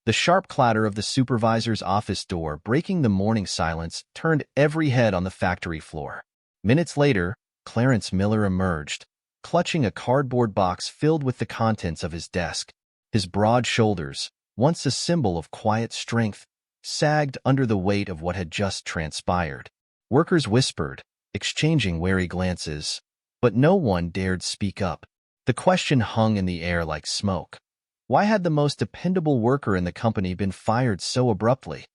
The sharp clatter of the supervisor's office door breaking the morning silence turned every head on the factory floor. Minutes later, Clarence Miller emerged, clutching a cardboard box filled with the contents of his desk. His broad shoulders, once a symbol of quiet strength, sagged under the weight of what had just transpired. Workers whispered, exchanging wary glances, but no one dared speak up. The question hung in the air like smoke. Why had the most dependable worker in the company been fired so abruptly?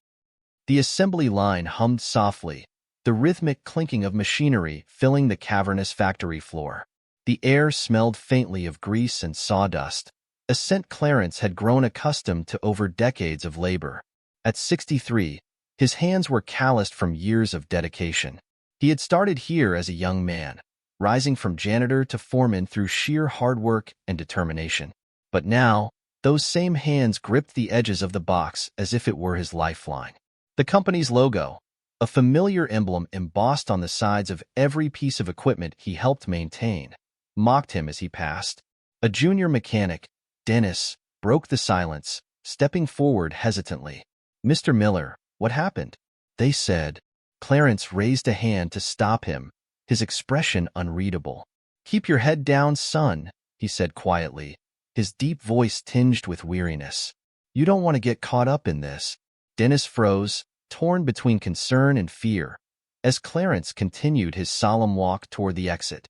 The assembly line hummed softly, the rhythmic clinking of machinery filling the cavernous factory floor. The air smelled faintly of grease and sawdust, a scent Clarence had grown accustomed to over decades of labor. At 63, his hands were calloused from years of dedication. He had started here as a young man, rising from janitor to foreman through sheer hard work and determination. But now, those same hands gripped the edges of the box as if it were his lifeline. The company's logo, a familiar emblem embossed on the sides of every piece of equipment he helped maintain, mocked him as he passed. A junior mechanic, Dennis, broke the silence, stepping forward hesitantly. "Mr. Miller, what happened?" they said. Clarence raised a hand to stop him, his expression unreadable. "Keep your head down, son," he said quietly, his deep voice tinged with weariness. "You don't want to get caught up in this." Dennis froze, torn between concern and fear, as Clarence continued his solemn walk toward the exit.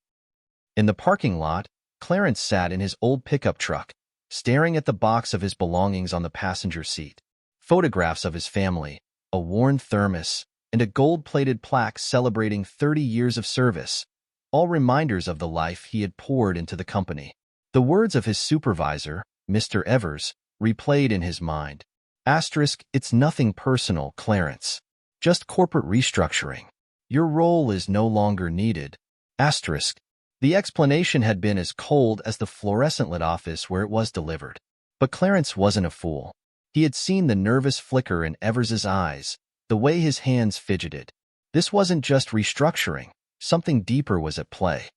In the parking lot, Clarence sat in his old pickup truck, staring at the box of his belongings on the passenger seat. Photographs of his family, a worn thermos, and a gold-plated plaque celebrating 30 years of service, all reminders of the life he had poured into the company. The words of his supervisor, Mr. Evers, replayed in his mind. "It's nothing personal, Clarence. Just corporate restructuring. Your role is no longer needed." The explanation had been as cold as the fluorescent-lit office where it was delivered. But Clarence wasn't a fool. He had seen the nervous flicker in Evers's eyes, the way his hands fidgeted. This wasn't just restructuring. Something deeper was at play.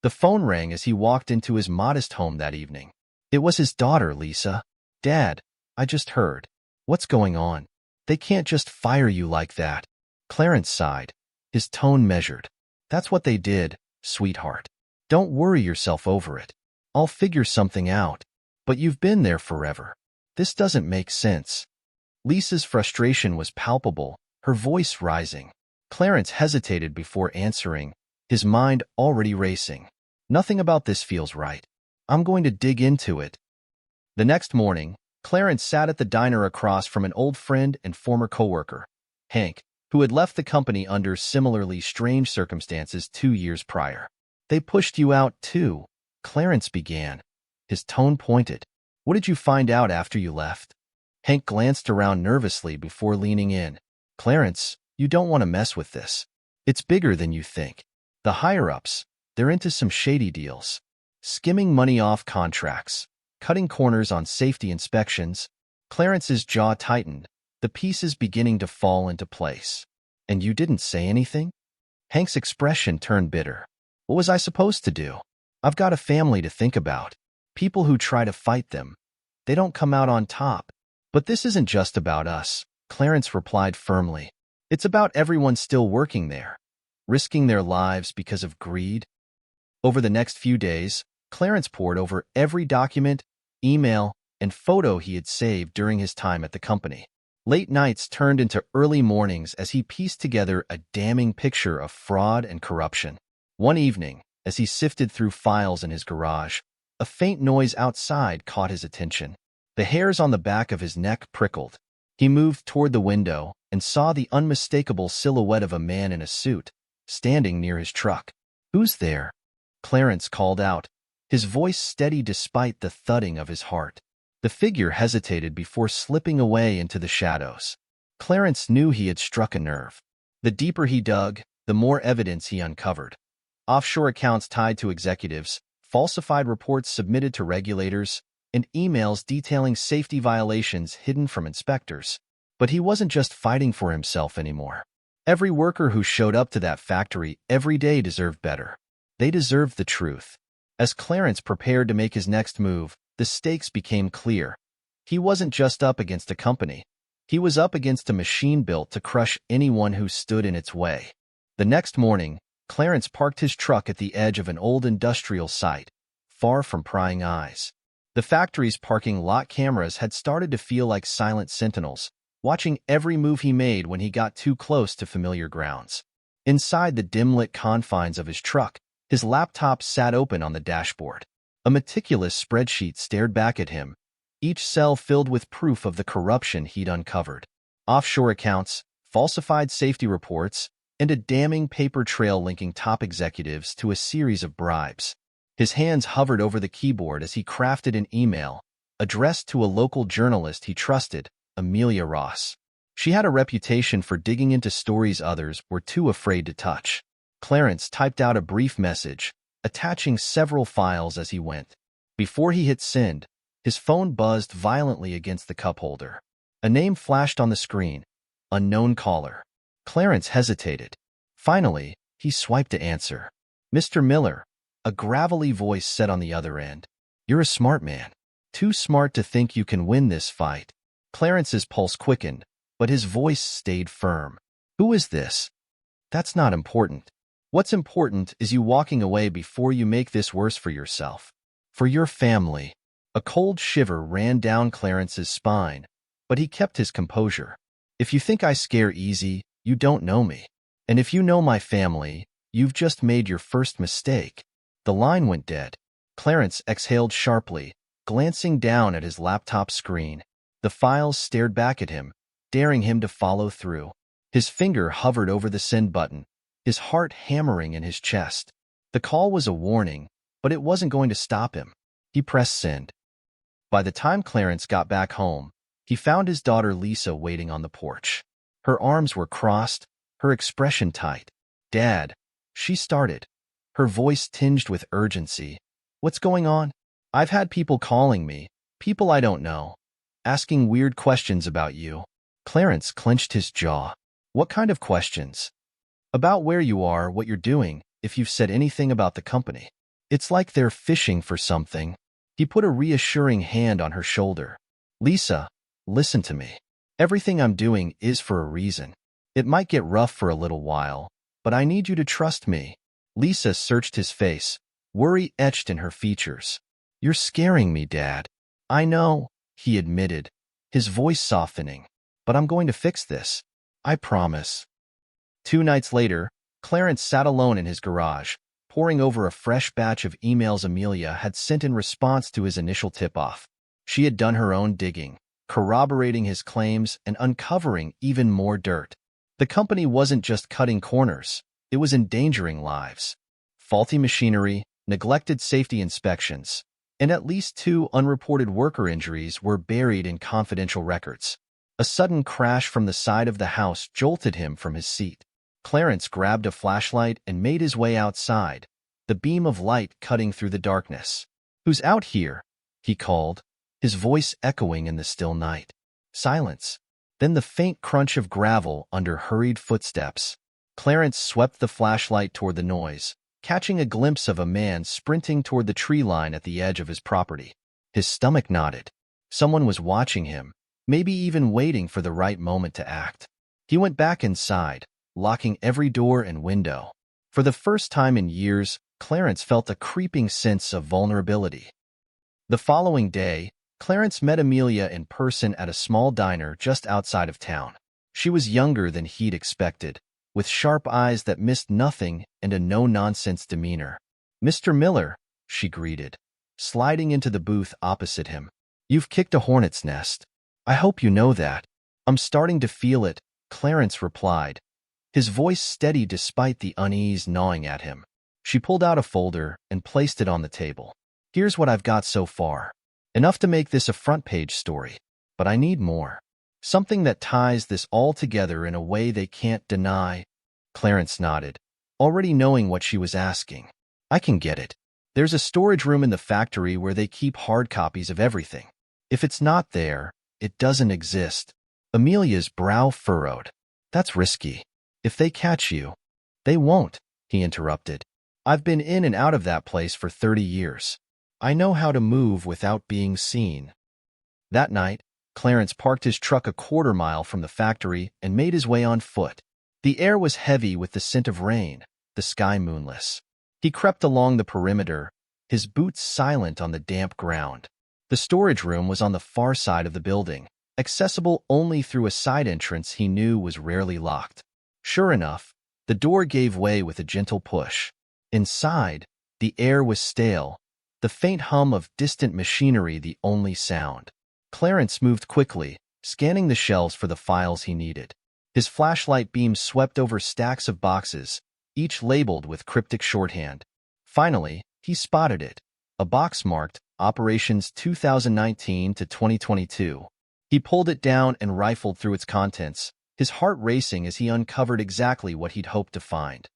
The phone rang as he walked into his modest home that evening. It was his daughter, Lisa. "Dad, I just heard. What's going on? They can't just fire you like that." Clarence sighed, his tone measured. "That's what they did, sweetheart. Don't worry yourself over it. I'll figure something out. But you've been there forever. This doesn't make sense." Lisa's frustration was palpable, her voice rising. Clarence hesitated before answering, his mind already racing. "Nothing about this feels right. I'm going to dig into it." The next morning, Clarence sat at the diner across from an old friend and former coworker, Hank, who had left the company under similarly strange circumstances 2 years prior. "They pushed you out, too," Clarence began, his tone pointed. "What did you find out after you left?" Hank glanced around nervously before leaning in. "Clarence, you don't want to mess with this. It's bigger than you think. The higher-ups, they're into some shady deals. Skimming money off contracts, cutting corners on safety inspections." Clarence's jaw tightened, the pieces beginning to fall into place. "And you didn't say anything?" Hank's expression turned bitter. "What was I supposed to do? I've got a family to think about. People who try to fight them, they don't come out on top." "But this isn't just about us," Clarence replied firmly. "It's about everyone still working there, risking their lives because of greed." Over the next few days, Clarence pored over every document, email, and photo he had saved during his time at the company. Late nights turned into early mornings as he pieced together a damning picture of fraud and corruption. One evening, as he sifted through files in his garage, a faint noise outside caught his attention. The hairs on the back of his neck prickled. He moved toward the window and saw the unmistakable silhouette of a man in a suit, standing near his truck. "Who's there?" Clarence called out, his voice steady despite the thudding of his heart. The figure hesitated before slipping away into the shadows. Clarence knew he had struck a nerve. The deeper he dug, the more evidence he uncovered. Offshore accounts tied to executives, falsified reports submitted to regulators, and emails detailing safety violations hidden from inspectors. But he wasn't just fighting for himself anymore. Every worker who showed up to that factory every day deserved better. They deserved the truth. As Clarence prepared to make his next move, the stakes became clear. He wasn't just up against a company. He was up against a machine built to crush anyone who stood in its way. The next morning, Clarence parked his truck at the edge of an old industrial site, far from prying eyes. The factory's parking lot cameras had started to feel like silent sentinels, watching every move he made when he got too close to familiar grounds. Inside the dim-lit confines of his truck, his laptop sat open on the dashboard. A meticulous spreadsheet stared back at him, each cell filled with proof of the corruption he'd uncovered. Offshore accounts, falsified safety reports, and a damning paper trail linking top executives to a series of bribes. His hands hovered over the keyboard as he crafted an email, addressed to a local journalist he trusted, Amelia Ross. She had a reputation for digging into stories others were too afraid to touch. Clarence typed out a brief message, attaching several files as he went. Before he hit send, his phone buzzed violently against the cup holder. A name flashed on the screen, unknown caller. Clarence hesitated. Finally, he swiped to answer. Mr. Miller, a gravelly voice said on the other end. You're a smart man. Too smart to think you can win this fight. Clarence's pulse quickened, but his voice stayed firm. Who is this? That's not important. What's important is you walking away before you make this worse for yourself. For your family. A cold shiver ran down Clarence's spine, but he kept his composure. If you think I scare easy, you don't know me. And if you know my family, you've just made your first mistake. The line went dead. Clarence exhaled sharply, glancing down at his laptop screen. The files stared back at him, daring him to follow through. His finger hovered over the send button, his heart hammering in his chest. The call was a warning, but it wasn't going to stop him. He pressed send. By the time Clarence got back home, he found his daughter Lisa waiting on the porch. Her arms were crossed, her expression tight. Dad, she started, her voice tinged with urgency. What's going on? I've had people calling me, people I don't know, asking weird questions about you. Clarence clenched his jaw. What kind of questions? About where you are, what you're doing, if you've said anything about the company. It's like they're fishing for something. He put a reassuring hand on her shoulder. Lisa, listen to me. Everything I'm doing is for a reason. It might get rough for a little while, but I need you to trust me. Lisa searched his face, worry etched in her features. You're scaring me, Dad. I know, he admitted, his voice softening. But I'm going to fix this. I promise. 2 nights later, Clarence sat alone in his garage, poring over a fresh batch of emails Amelia had sent in response to his initial tip-off. She had done her own digging, corroborating his claims and uncovering even more dirt. The company wasn't just cutting corners, it was endangering lives. Faulty machinery, neglected safety inspections, and at least 2 unreported worker injuries were buried in confidential records. A sudden crash from the side of the house jolted him from his seat. Clarence grabbed a flashlight and made his way outside, the beam of light cutting through the darkness. Who's out here? He called, his voice echoing in the still night. Silence. Then the faint crunch of gravel under hurried footsteps. Clarence swept the flashlight toward the noise, catching a glimpse of a man sprinting toward the tree line at the edge of his property. His stomach knotted. Someone was watching him, maybe even waiting for the right moment to act. He went back inside, locking every door and window. For the first time in years, Clarence felt a creeping sense of vulnerability. The following day, Clarence met Amelia in person at a small diner just outside of town. She was younger than he'd expected, with sharp eyes that missed nothing and a no-nonsense demeanor. Mr. Miller, she greeted, sliding into the booth opposite him. You've kicked a hornet's nest. I hope you know that. I'm starting to feel it, Clarence replied, his voice steady despite the unease gnawing at him. She pulled out a folder and placed it on the table. Here's what I've got so far. Enough to make this a front-page story. But I need more. Something that ties this all together in a way they can't deny. Clarence nodded, already knowing what she was asking. I can get it. There's a storage room in the factory where they keep hard copies of everything. If it's not there, it doesn't exist. Amelia's brow furrowed. That's risky. If they catch you, they won't, he interrupted. I've been in and out of that place for 30 years. I know how to move without being seen. That night, Clarence parked his truck a quarter-mile from the factory and made his way on foot. The air was heavy with the scent of rain, the sky moonless. He crept along the perimeter, his boots silent on the damp ground. The storage room was on the far side of the building, accessible only through a side entrance he knew was rarely locked. Sure enough, the door gave way with a gentle push. Inside, the air was stale, the faint hum of distant machinery the only sound. Clarence moved quickly, scanning the shelves for the files he needed. His flashlight beam swept over stacks of boxes, each labeled with cryptic shorthand. Finally, he spotted it, a box marked Operations 2019 to 2022. He pulled it down and rifled through its contents, his heart racing as he uncovered exactly what he'd hoped to find.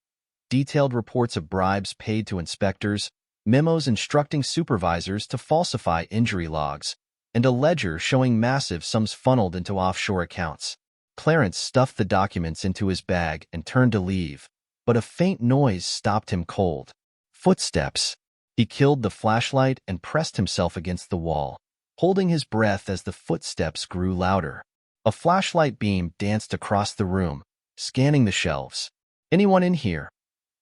Detailed reports of bribes paid to inspectors, memos instructing supervisors to falsify injury logs, and a ledger showing massive sums funneled into offshore accounts. Clarence stuffed the documents into his bag and turned to leave, but a faint noise stopped him cold. Footsteps. He killed the flashlight and pressed himself against the wall, holding his breath as the footsteps grew louder. A flashlight beam danced across the room, scanning the shelves. "Anyone in here?"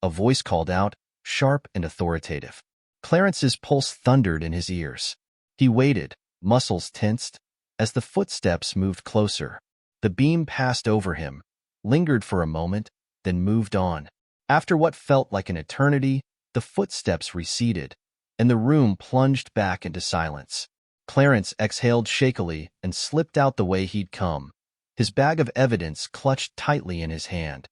A voice called out, sharp and authoritative. Clarence's pulse thundered in his ears. He waited, muscles tensed, as the footsteps moved closer. The beam passed over him, lingered for a moment, then moved on. After what felt like an eternity, the footsteps receded, and the room plunged back into silence. Clarence exhaled shakily and slipped out the way he'd come, his bag of evidence clutched tightly in his hand.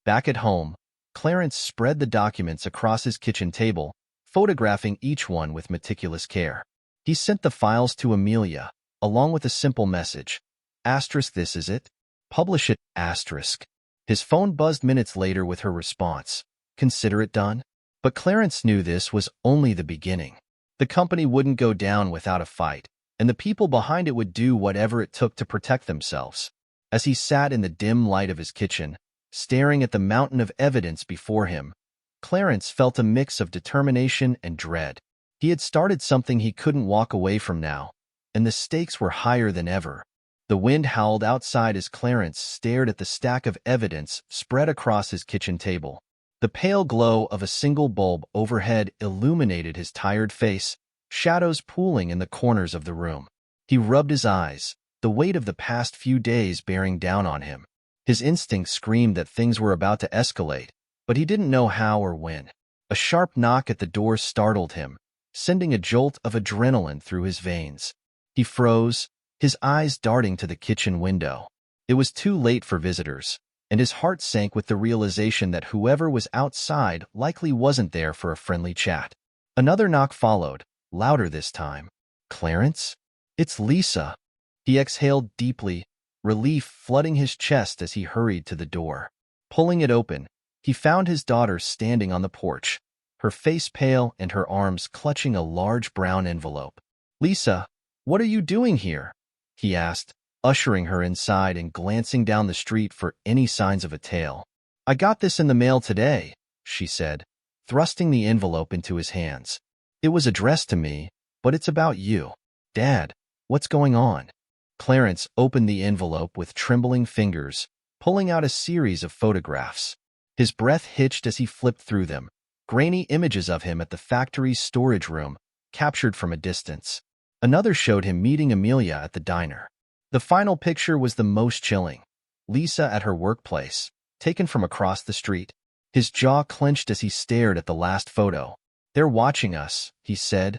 Back at home, Clarence spread the documents across his kitchen table, photographing each one with meticulous care. He sent the files to Amelia, along with a simple message. "This is it? Publish it, asterisk." His phone buzzed minutes later with her response. "Consider it done?" But Clarence knew this was only the beginning. The company wouldn't go down without a fight, and the people behind it would do whatever it took to protect themselves. As he sat in the dim light of his kitchen, staring at the mountain of evidence before him, Clarence felt a mix of determination and dread. He had started something he couldn't walk away from now, and the stakes were higher than ever. The wind howled outside as Clarence stared at the stack of evidence spread across his kitchen table. The pale glow of a single bulb overhead illuminated his tired face, shadows pooling in the corners of the room. He rubbed his eyes, the weight of the past few days bearing down on him. His instinct screamed that things were about to escalate, but he didn't know how or when. A sharp knock at the door startled him, sending a jolt of adrenaline through his veins. He froze, his eyes darting to the kitchen window. It was too late for visitors, and his heart sank with the realization that whoever was outside likely wasn't there for a friendly chat. Another knock followed, louder this time. "Clarence? It's Lisa." He exhaled deeply, relief flooding his chest as he hurried to the door. Pulling it open, he found his daughter standing on the porch, her face pale and her arms clutching a large brown envelope. "Lisa, what are you doing here?" he asked, ushering her inside and glancing down the street for any signs of a tail. "I got this in the mail today," she said, thrusting the envelope into his hands. "It was addressed to me, but it's about you." "Dad, what's going on?" Clarence opened the envelope with trembling fingers, pulling out a series of photographs. His breath hitched as he flipped through them, grainy images of him at the factory's storage room, captured from a distance. Another showed him meeting Amelia at the diner. The final picture was the most chilling. Lisa at her workplace, taken from across the street. His jaw clenched as he stared at the last photo. "They're watching us," he said,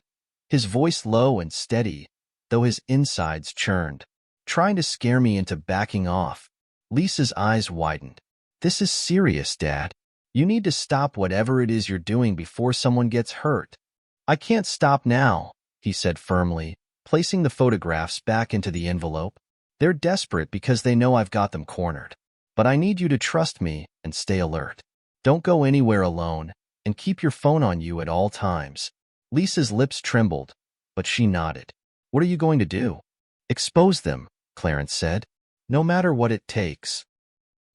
his voice low and steady, though his insides churned. "Trying to scare me into backing off." Lisa's eyes widened. "This is serious, Dad. You need to stop whatever it is you're doing before someone gets hurt." "I can't stop now," he said firmly, placing the photographs back into the envelope. "They're desperate because they know I've got them cornered. But I need you to trust me and stay alert. Don't go anywhere alone, and keep your phone on you at all times." Lisa's lips trembled, but she nodded. "What are you going to do?" "Expose them," Clarence said. "No matter what it takes."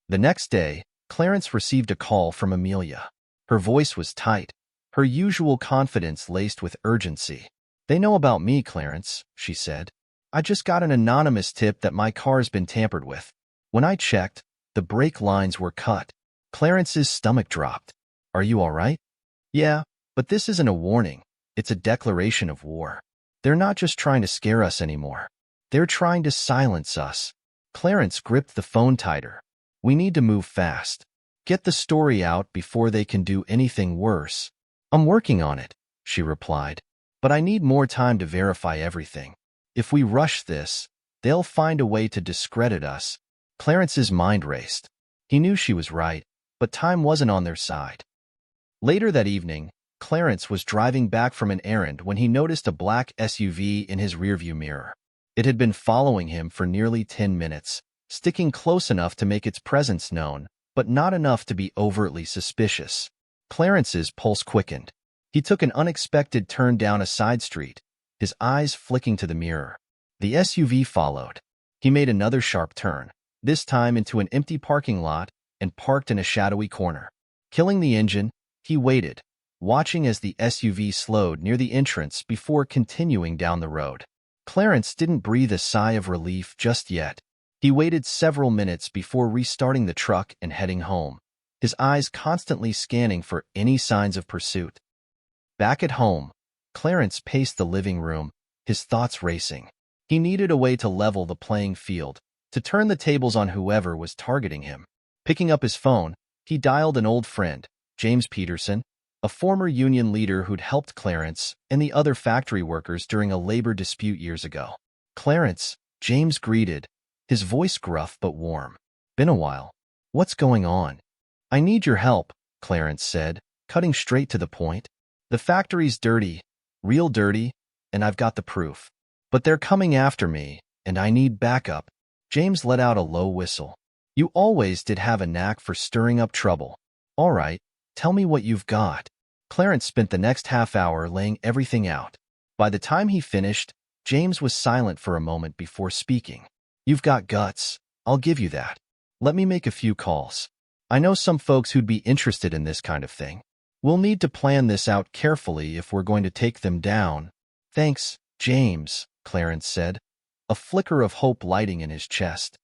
The next day, Clarence received a call from Amelia. Her voice was tight, her usual confidence laced with urgency. "They know about me, Clarence," she said. I just got an anonymous tip that my car's been tampered with. When I checked, the brake lines were cut. Clarence's stomach dropped. Are you all right? Yeah, but this isn't a warning. It's a declaration of war. They're not just trying to scare us anymore. They're trying to silence us. Clarence gripped the phone tighter. We need to move fast. Get the story out before they can do anything worse. I'm working on it, she replied. But I need more time to verify everything. If we rush this, they'll find a way to discredit us. Clarence's mind raced. He knew she was right, but time wasn't on their side. Later that evening, Clarence was driving back from an errand when he noticed a black SUV in his rearview mirror. It had been following him for nearly 10 minutes, sticking close enough to make its presence known, but not enough to be overtly suspicious. Clarence's pulse quickened. He took an unexpected turn down a side street, his eyes flicking to the mirror. The SUV followed. He made another sharp turn, this time into an empty parking lot, and parked in a shadowy corner. Killing the engine, he waited, watching as the SUV slowed near the entrance before continuing down the road. Clarence didn't breathe a sigh of relief just yet. He waited several minutes before restarting the truck and heading home, his eyes constantly scanning for any signs of pursuit. Back at home, Clarence paced the living room, his thoughts racing. He needed a way to level the playing field, to turn the tables on whoever was targeting him. Picking up his phone, he dialed an old friend, James Peterson, a former union leader who'd helped Clarence and the other factory workers during a labor dispute years ago. Clarence, James greeted, his voice gruff but warm. Been a while. What's going on? I need your help, Clarence said, cutting straight to the point. The factory's dirty, real dirty, and I've got the proof. But they're coming after me, and I need backup. James let out a low whistle. You always did have a knack for stirring up trouble. All right, tell me what you've got. Clarence spent the next half hour laying everything out. By the time he finished, James was silent for a moment before speaking. You've got guts. I'll give you that. Let me make a few calls. I know some folks who'd be interested in this kind of thing. We'll need to plan this out carefully if we're going to take them down. Thanks, James, Clarence said, a flicker of hope lighting in his chest.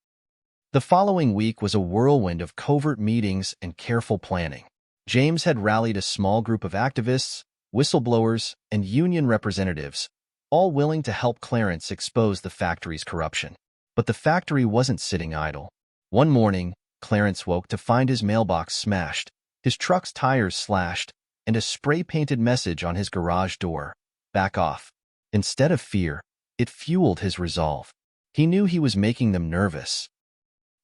The following week was a whirlwind of covert meetings and careful planning. James had rallied a small group of activists, whistleblowers, and union representatives, all willing to help Clarence expose the factory's corruption. But the factory wasn't sitting idle. One morning, Clarence woke to find his mailbox smashed, his truck's tires slashed, and a spray-painted message on his garage door, "Back off." Instead of fear, it fueled his resolve. He knew he was making them nervous.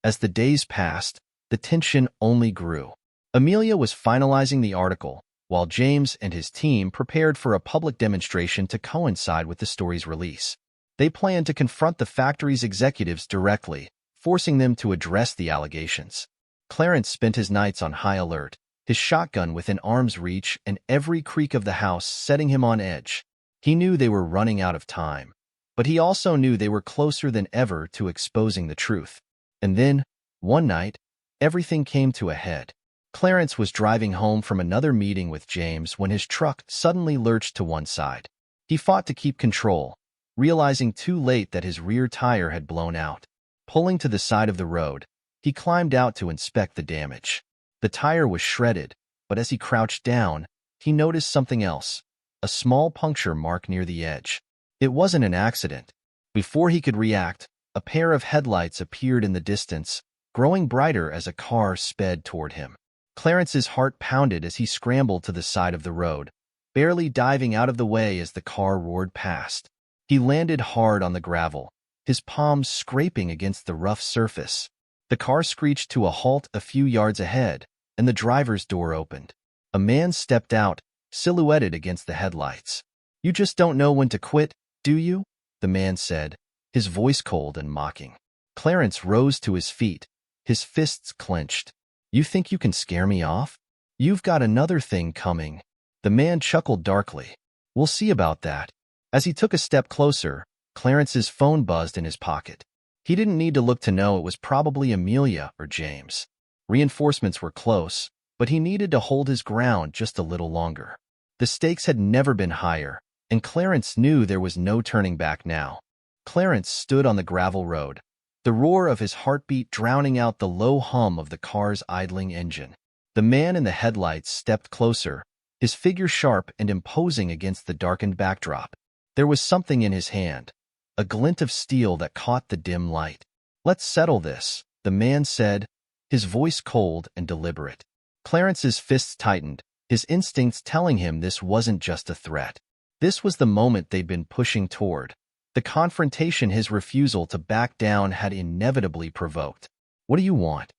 As the days passed, the tension only grew. Amelia was finalizing the article, while James and his team prepared for a public demonstration to coincide with the story's release. They planned to confront the factory's executives directly, forcing them to address the allegations. Clarence spent his nights on high alert, his shotgun within arm's reach and every creak of the house setting him on edge. He knew they were running out of time, but he also knew they were closer than ever to exposing the truth. And then, one night, everything came to a head. Clarence was driving home from another meeting with James when his truck suddenly lurched to one side. He fought to keep control, realizing too late that his rear tire had blown out. Pulling to the side of the road, he climbed out to inspect the damage. The tire was shredded, but as he crouched down, he noticed something else, a small puncture mark near the edge. It wasn't an accident. Before he could react, a pair of headlights appeared in the distance, growing brighter as a car sped toward him. Clarence's heart pounded as he scrambled to the side of the road, barely diving out of the way as the car roared past. He landed hard on the gravel, his palms scraping against the rough surface. The car screeched to a halt a few yards ahead, and the driver's door opened. A man stepped out, silhouetted against the headlights. "You just don't know when to quit, do you?" the man said, his voice cold and mocking. Clarence rose to his feet, his fists clenched. "You think you can scare me off? You've got another thing coming." The man chuckled darkly. "We'll see about that." As he took a step closer, Clarence's phone buzzed in his pocket. He didn't need to look to know it was probably Amelia or James. Reinforcements were close, but he needed to hold his ground just a little longer. The stakes had never been higher, and Clarence knew there was no turning back now. Clarence stood on the gravel road, the roar of his heartbeat drowning out the low hum of the car's idling engine. The man in the headlights stepped closer, his figure sharp and imposing against the darkened backdrop. There was something in his hand, a glint of steel that caught the dim light. "Let's settle this," the man said, his voice cold and deliberate. Clarence's fists tightened, his instincts telling him this wasn't just a threat. This was the moment they'd been pushing toward, the confrontation his refusal to back down had inevitably provoked. "What do you want?"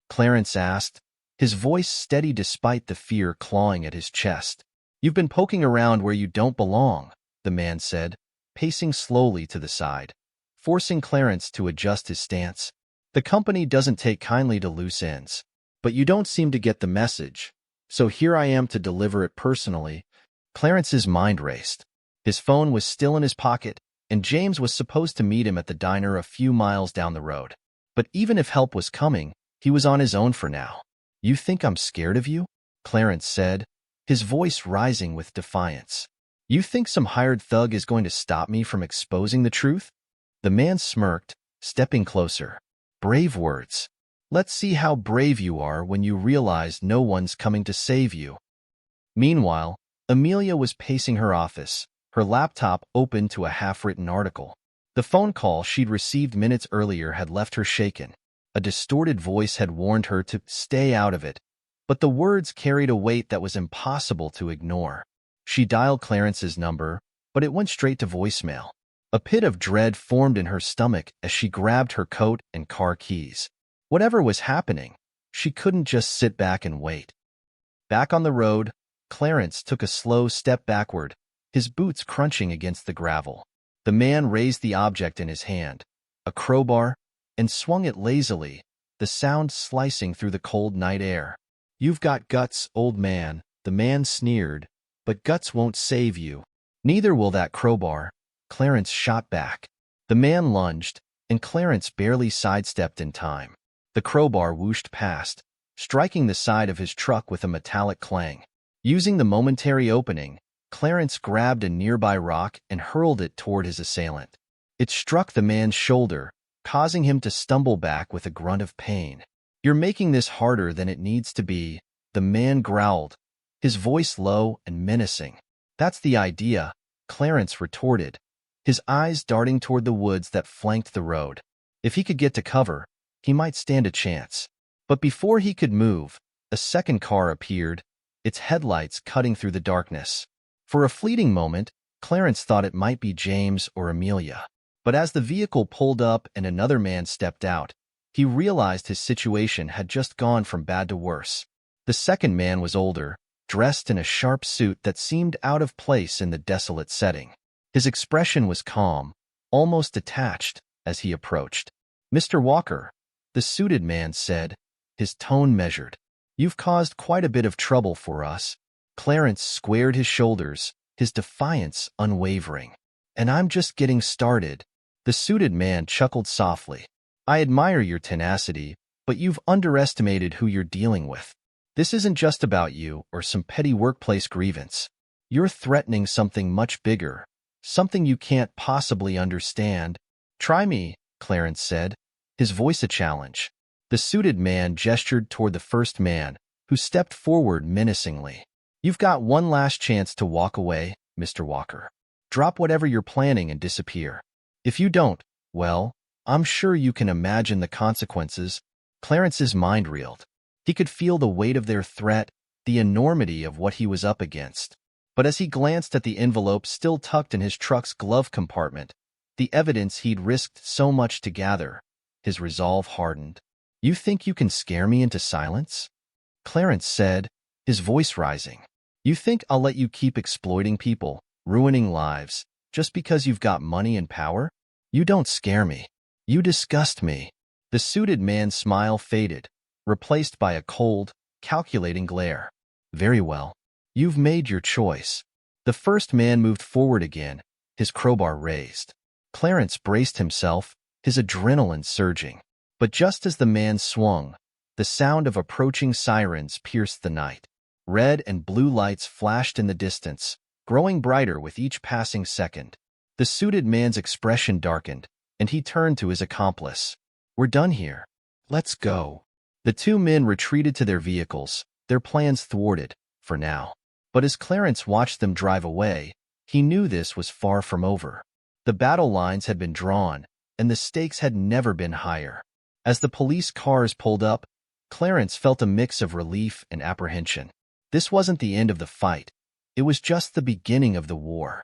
Clarence asked, his voice steady despite the fear clawing at his chest. "You've been poking around where you don't belong," the man said, pacing slowly to the side, forcing Clarence to adjust his stance. "The company doesn't take kindly to loose ends. But you don't seem to get the message, so here I am to deliver it personally." Clarence's mind raced. His phone was still in his pocket, and James was supposed to meet him at the diner a few miles down the road. But even if help was coming, he was on his own for now. "You think I'm scared of you?" Clarence said, his voice rising with defiance. "You think some hired thug is going to stop me from exposing the truth?" The man smirked, stepping closer. "Brave words. Let's see how brave you are when you realize no one's coming to save you." Meanwhile, Amelia was pacing her office, her laptop open to a half-written article. The phone call she'd received minutes earlier had left her shaken. A distorted voice had warned her to stay out of it, but the words carried a weight that was impossible to ignore. She dialed Clarence's number, but it went straight to voicemail. A pit of dread formed in her stomach as she grabbed her coat and car keys. Whatever was happening, she couldn't just sit back and wait. Back on the road, Clarence took a slow step backward, his boots crunching against the gravel. The man raised the object in his hand, a crowbar, and swung it lazily, the sound slicing through the cold night air. "You've got guts, old man," the man sneered, "but guts won't save you." "Neither will that crowbar," Clarence shot back. The man lunged, and Clarence barely sidestepped in time. The crowbar whooshed past, striking the side of his truck with a metallic clang. Using the momentary opening, Clarence grabbed a nearby rock and hurled it toward his assailant. It struck the man's shoulder, causing him to stumble back with a grunt of pain. "You're making this harder than it needs to be," the man growled, his voice low and menacing. "That's the idea," Clarence retorted, his eyes darting toward the woods that flanked the road. If he could get to cover, he might stand a chance. But before he could move, a second car appeared, its headlights cutting through the darkness. For a fleeting moment, Clarence thought it might be James or Amelia. But as the vehicle pulled up and another man stepped out, he realized his situation had just gone from bad to worse. The second man was older, dressed in a sharp suit that seemed out of place in the desolate setting. His expression was calm, almost detached, as he approached. "Mr. Walker," the suited man said, his tone measured. "You've caused quite a bit of trouble for us." Clarence squared his shoulders, his defiance unwavering. "And I'm just getting started." The suited man chuckled softly. "I admire your tenacity, but you've underestimated who you're dealing with. This isn't just about you or some petty workplace grievance. You're threatening something much bigger, something you can't possibly understand." "Try me," Clarence said, his voice a challenge. The suited man gestured toward the first man, who stepped forward menacingly. "You've got one last chance to walk away, Mr. Walker. Drop whatever you're planning and disappear. If you don't, well, I'm sure you can imagine the consequences." Clarence's mind reeled. He could feel the weight of their threat, the enormity of what he was up against. But as he glanced at the envelope still tucked in his truck's glove compartment, the evidence he'd risked so much to gather, his resolve hardened. "You think you can scare me into silence?" Clarence said, his voice rising. "You think I'll let you keep exploiting people, ruining lives, just because you've got money and power? You don't scare me. You disgust me." The suited man's smile faded, replaced by a cold, calculating glare. "Very well. You've made your choice." The first man moved forward again, his crowbar raised. Clarence braced himself, his adrenaline surging. But just as the man swung, the sound of approaching sirens pierced the night. Red and blue lights flashed in the distance, growing brighter with each passing second. The suited man's expression darkened, and he turned to his accomplice. "We're done here. Let's go." The two men retreated to their vehicles, their plans thwarted, for now. But as Clarence watched them drive away, he knew this was far from over. The battle lines had been drawn, and the stakes had never been higher. As the police cars pulled up, Clarence felt a mix of relief and apprehension. This wasn't the end of the fight. It was just the beginning of the war.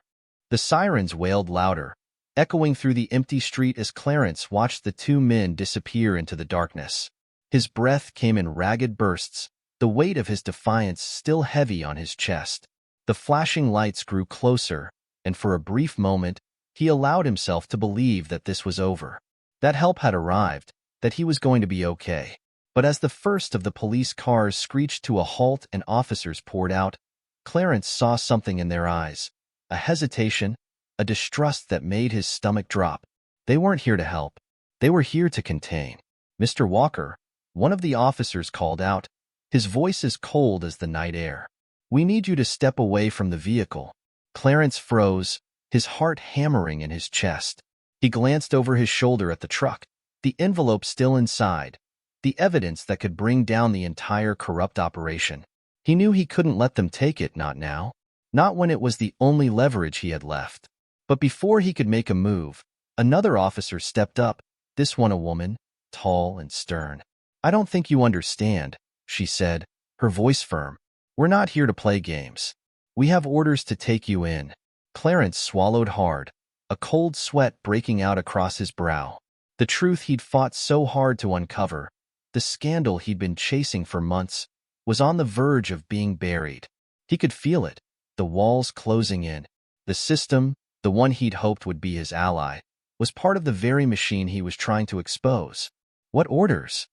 The sirens wailed louder, echoing through the empty street as Clarence watched the two men disappear into the darkness. His breath came in ragged bursts, the weight of his defiance still heavy on his chest. The flashing lights grew closer, and for a brief moment, he allowed himself to believe that this was over. That help had arrived, that he was going to be okay. But as the first of the police cars screeched to a halt and officers poured out, Clarence saw something in their eyes. A hesitation, a distrust that made his stomach drop. They weren't here to help. They were here to contain. "Mr. Walker," one of the officers called out, his voice as cold as the night air. "We need you to step away from the vehicle." Clarence froze, his heart hammering in his chest. He glanced over his shoulder at the truck, the envelope still inside, the evidence that could bring down the entire corrupt operation. He knew he couldn't let them take it, not now. Not when it was the only leverage he had left. But before he could make a move, another officer stepped up, this one a woman, tall and stern. "I don't think you understand," she said, her voice firm. "We're not here to play games. We have orders to take you in." Clarence swallowed hard, a cold sweat breaking out across his brow. The truth he'd fought so hard to uncover, the scandal he'd been chasing for months, was on the verge of being buried. He could feel it, the walls closing in. The system, the one he'd hoped would be his ally, was part of the very machine he was trying to expose. "What orders?"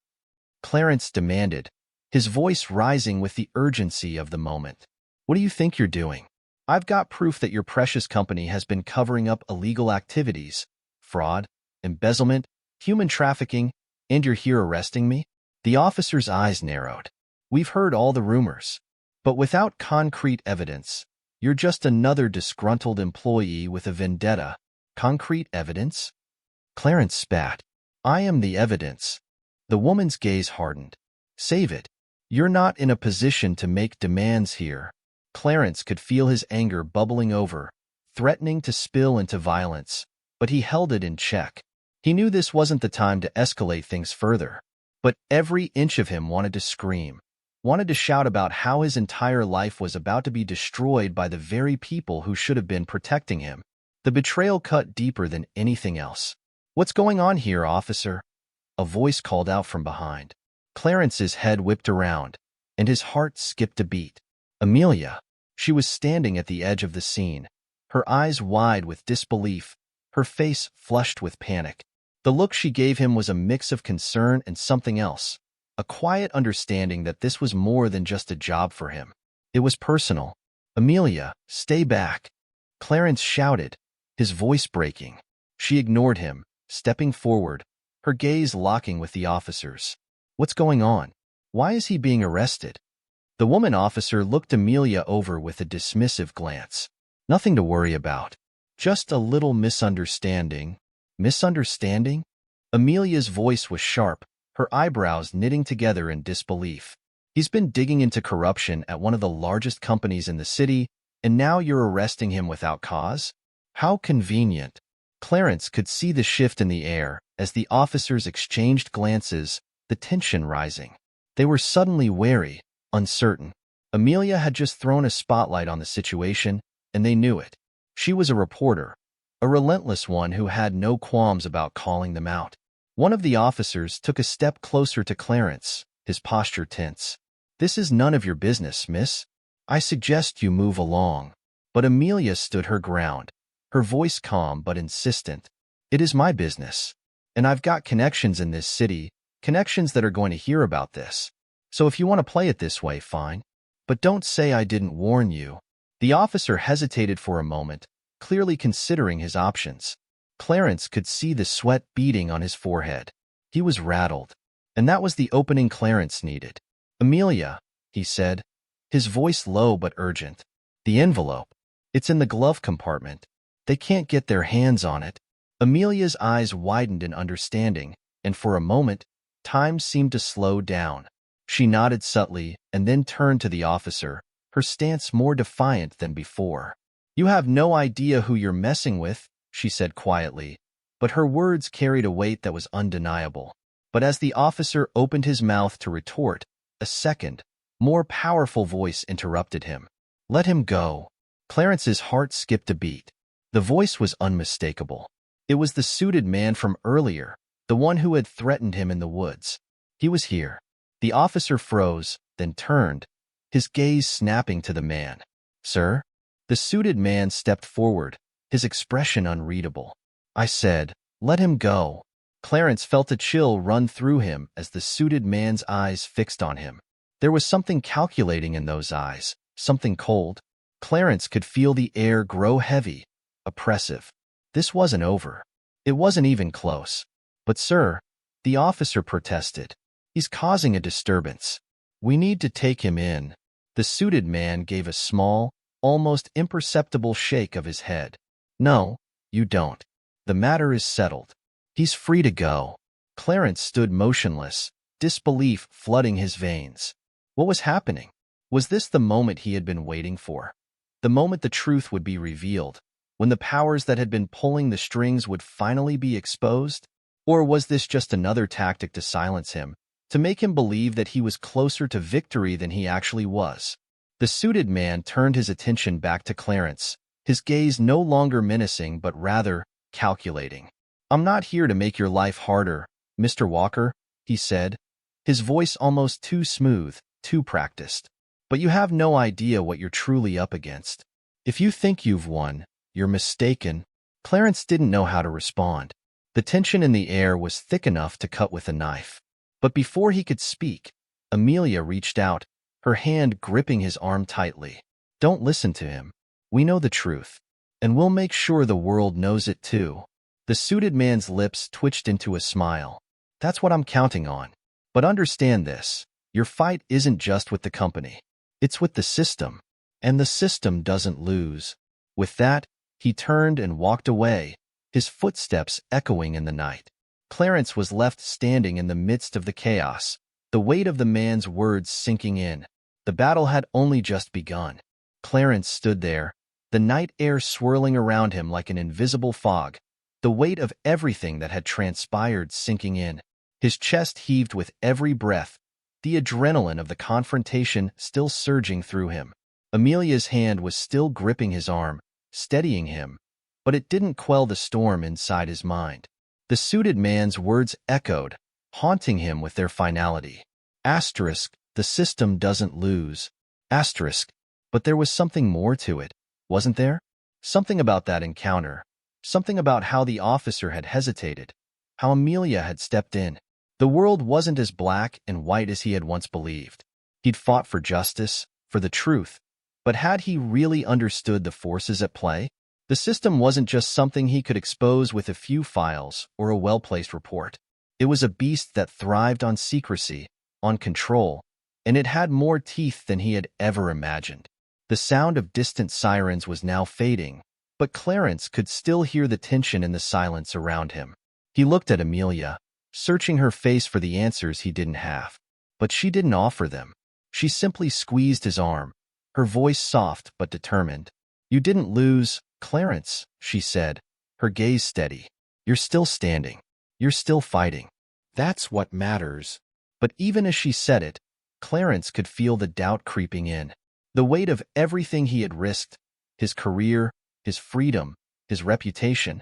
Clarence demanded, his voice rising with the urgency of the moment. "What do you think you're doing? I've got proof that your precious company has been covering up illegal activities, fraud, embezzlement, human trafficking, and you're here arresting me?" The officer's eyes narrowed. "We've heard all the rumors. But without concrete evidence, you're just another disgruntled employee with a vendetta." "Concrete evidence?" Clarence spat. "I am the evidence." The woman's gaze hardened. "Save it. You're not in a position to make demands here." Clarence could feel his anger bubbling over, threatening to spill into violence, but he held it in check. He knew this wasn't the time to escalate things further. But every inch of him wanted to scream, wanted to shout about how his entire life was about to be destroyed by the very people who should have been protecting him. The betrayal cut deeper than anything else. "What's going on here, officer?" a voice called out from behind. Clarence's head whipped around, and his heart skipped a beat. Amelia. She was standing at the edge of the scene, her eyes wide with disbelief, her face flushed with panic. The look she gave him was a mix of concern and something else, a quiet understanding that this was more than just a job for him. It was personal. "Amelia, stay back," Clarence shouted, his voice breaking. She ignored him, stepping forward, her gaze locking with the officer's. "What's going on? Why is he being arrested?" The woman officer looked Amelia over with a dismissive glance. "Nothing to worry about. Just a little misunderstanding." "Misunderstanding?" Amelia's voice was sharp, her eyebrows knitting together in disbelief. "He's been digging into corruption at one of the largest companies in the city, and now you're arresting him without cause? How convenient." Clarence could see the shift in the air as the officers exchanged glances, the tension rising. They were suddenly wary, uncertain. Amelia had just thrown a spotlight on the situation, and they knew it. She was a reporter, a relentless one who had no qualms about calling them out. One of the officers took a step closer to Clarence, his posture tense. "This is none of your business, miss. I suggest you move along." But Amelia stood her ground, her voice calm but insistent. "It is my business, and I've got connections in this city, connections that are going to hear about this. So if you want to play it this way, fine. But don't say I didn't warn you." The officer hesitated for a moment, clearly considering his options. Clarence could see the sweat beading on his forehead. He was rattled, and that was the opening Clarence needed. "Amelia," he said, his voice low but urgent. "The envelope. It's in the glove compartment. They can't get their hands on it. Amelia's eyes widened in understanding, and for a moment, time seemed to slow down. She nodded subtly and then turned to the officer, her stance more defiant than before. "You have no idea who you're messing with," she said quietly, but her words carried a weight that was undeniable. But as the officer opened his mouth to retort, a second, more powerful voice interrupted him. "Let him go." Clarence's heart skipped a beat. The voice was unmistakable. It was the suited man from earlier, the one who had threatened him in the woods. He was here. The officer froze, then turned, his gaze snapping to the man. "Sir?" The suited man stepped forward, his expression unreadable. "I said, let him go." Clarence felt a chill run through him as the suited man's eyes fixed on him. There was something calculating in those eyes, something cold. Clarence could feel the air grow heavy, oppressive. This wasn't over. It wasn't even close. "But sir," the officer protested, "he's causing a disturbance. We need to take him in." The suited man gave a small, almost imperceptible shake of his head. "No, you don't. The matter is settled. He's free to go." Clarence stood motionless, disbelief flooding his veins. What was happening? Was this the moment he had been waiting for? The moment the truth would be revealed? When the powers that had been pulling the strings would finally be exposed? Or was this just another tactic to silence him, to make him believe that he was closer to victory than he actually was? The suited man turned his attention back to Clarence, his gaze no longer menacing but rather calculating. "I'm not here to make your life harder, Mr. Walker," he said, his voice almost too smooth, too practiced. "But you have no idea what you're truly up against. If you think you've won, you're mistaken." Clarence didn't know how to respond. The tension in the air was thick enough to cut with a knife. But before he could speak, Amelia reached out, her hand gripping his arm tightly. "Don't listen to him. We know the truth. And we'll make sure the world knows it too." The suited man's lips twitched into a smile. "That's what I'm counting on. But understand this. Your fight isn't just with the company. It's with the system. And the system doesn't lose." With that, he turned and walked away, his footsteps echoing in the night. Clarence was left standing in the midst of the chaos, the weight of the man's words sinking in. The battle had only just begun. Clarence stood there, the night air swirling around him like an invisible fog, the weight of everything that had transpired sinking in. His chest heaved with every breath, the adrenaline of the confrontation still surging through him. Amelia's hand was still gripping his arm, steadying him, but it didn't quell the storm inside his mind. The suited man's words echoed, haunting him with their finality. Asterisk, the system doesn't lose. Asterisk, but there was something more to it, wasn't there? Something about that encounter, something about how the officer had hesitated, how Amelia had stepped in. The world wasn't as black and white as he had once believed. He'd fought for justice, for the truth, but had he really understood the forces at play? The system wasn't just something he could expose with a few files or a well-placed report. It was a beast that thrived on secrecy, on control, and it had more teeth than he had ever imagined. The sound of distant sirens was now fading, but Clarence could still hear the tension in the silence around him. He looked at Amelia, searching her face for the answers he didn't have. But she didn't offer them. She simply squeezed his arm, her voice soft but determined. "You didn't lose, Clarence," she said, her gaze steady. "You're still standing. You're still fighting. That's what matters." But even as she said it, Clarence could feel the doubt creeping in. The weight of everything he had risked, his career, his freedom, his reputation,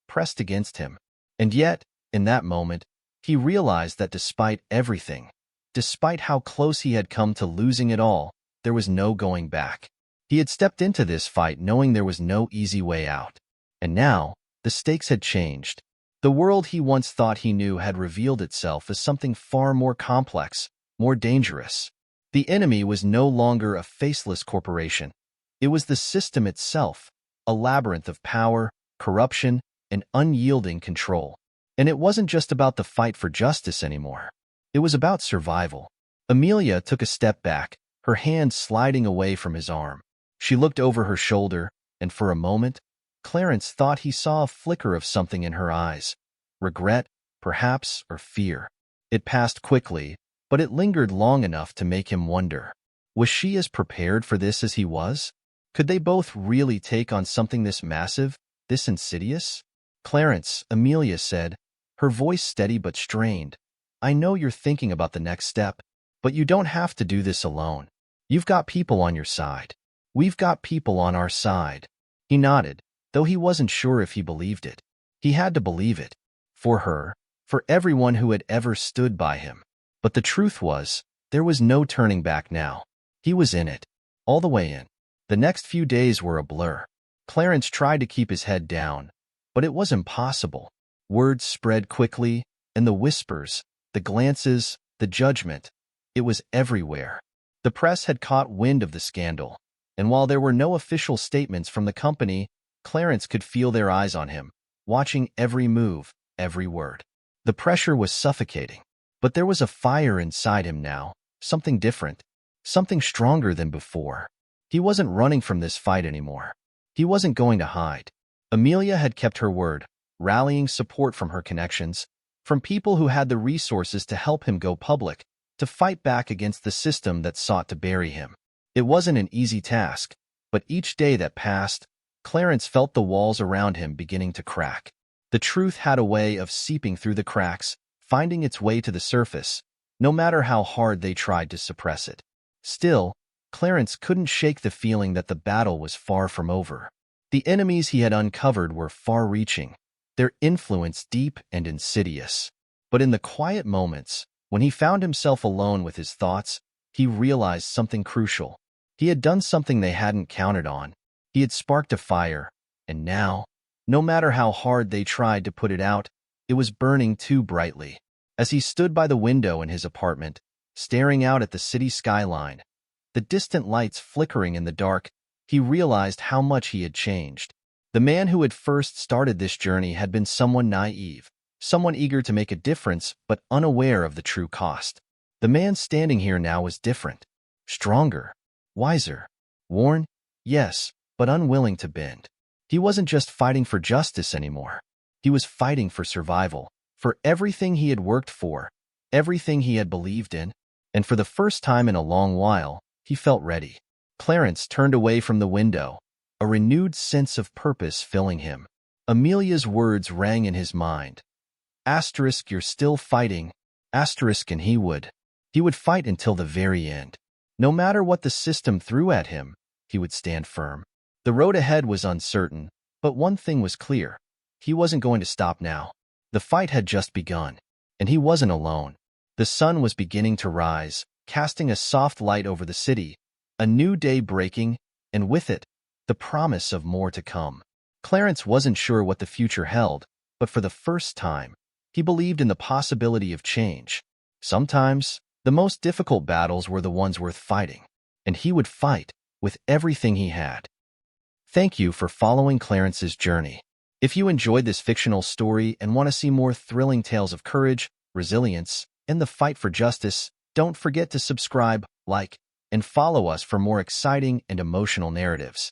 pressed against him. And yet, in that moment, he realized that despite everything, despite how close he had come to losing it all, there was no going back. He had stepped into this fight knowing there was no easy way out. And now, the stakes had changed. The world he once thought he knew had revealed itself as something far more complex, more dangerous. The enemy was no longer a faceless corporation. It was the system itself, a labyrinth of power, corruption, and unyielding control. And it wasn't just about the fight for justice anymore. It was about survival. Amelia took a step back, her hand sliding away from his arm. She looked over her shoulder, and for a moment, Clarence thought he saw a flicker of something in her eyes. Regret, perhaps, or fear. It passed quickly, but it lingered long enough to make him wonder. Was she as prepared for this as he was? Could they both really take on something this massive, this insidious? Clarence, Amelia said, her voice steady but strained. I know you're thinking about the next step, but you don't have to do this alone. You've got people on your side. We've got people on our side. He nodded, though he wasn't sure if he believed it. He had to believe it. For her, for everyone who had ever stood by him. But the truth was, there was no turning back now. He was in it. All the way in. The next few days were a blur. Clarence tried to keep his head down, but it was impossible. Words spread quickly, and the whispers, the glances, the judgment, it was everywhere. The press had caught wind of the scandal, and while there were no official statements from the company, Clarence could feel their eyes on him, watching every move, every word. The pressure was suffocating, but there was a fire inside him now, something different, something stronger than before. He wasn't running from this fight anymore. He wasn't going to hide. Amelia had kept her word, rallying support from her connections, from people who had the resources to help him go public, to fight back against the system that sought to bury him. It wasn't an easy task, but each day that passed, Clarence felt the walls around him beginning to crack. The truth had a way of seeping through the cracks, finding its way to the surface, no matter how hard they tried to suppress it. Still, Clarence couldn't shake the feeling that the battle was far from over. The enemies he had uncovered were far-reaching, their influence deep and insidious. But in the quiet moments, when he found himself alone with his thoughts, he realized something crucial. He had done something they hadn't counted on. He had sparked a fire, and now, no matter how hard they tried to put it out, it was burning too brightly. As he stood by the window in his apartment, staring out at the city skyline, the distant lights flickering in the dark, he realized how much he had changed. The man who had first started this journey had been someone naive, someone eager to make a difference but unaware of the true cost. The man standing here now was different, stronger, wiser, worn, yes, but unwilling to bend. He wasn't just fighting for justice anymore. He was fighting for survival, for everything he had worked for, everything he had believed in, and for the first time in a long while, he felt ready. Clarence turned away from the window, a renewed sense of purpose filling him. Amelia's words rang in his mind. Asterisk, you're still fighting. Asterisk, and he would fight until the very end. No matter what the system threw at him, he would stand firm. The road ahead was uncertain, but one thing was clear. He wasn't going to stop now. The fight had just begun, and he wasn't alone. The sun was beginning to rise, casting a soft light over the city, a new day breaking, and with it, the promise of more to come. Clarence wasn't sure what the future held, but for the first time, he believed in the possibility of change. Sometimes, the most difficult battles were the ones worth fighting, and he would fight with everything he had. Thank you for following Clarence's journey. If you enjoyed this fictional story and want to see more thrilling tales of courage, resilience, and the fight for justice, don't forget to subscribe, like, and follow us for more exciting and emotional narratives.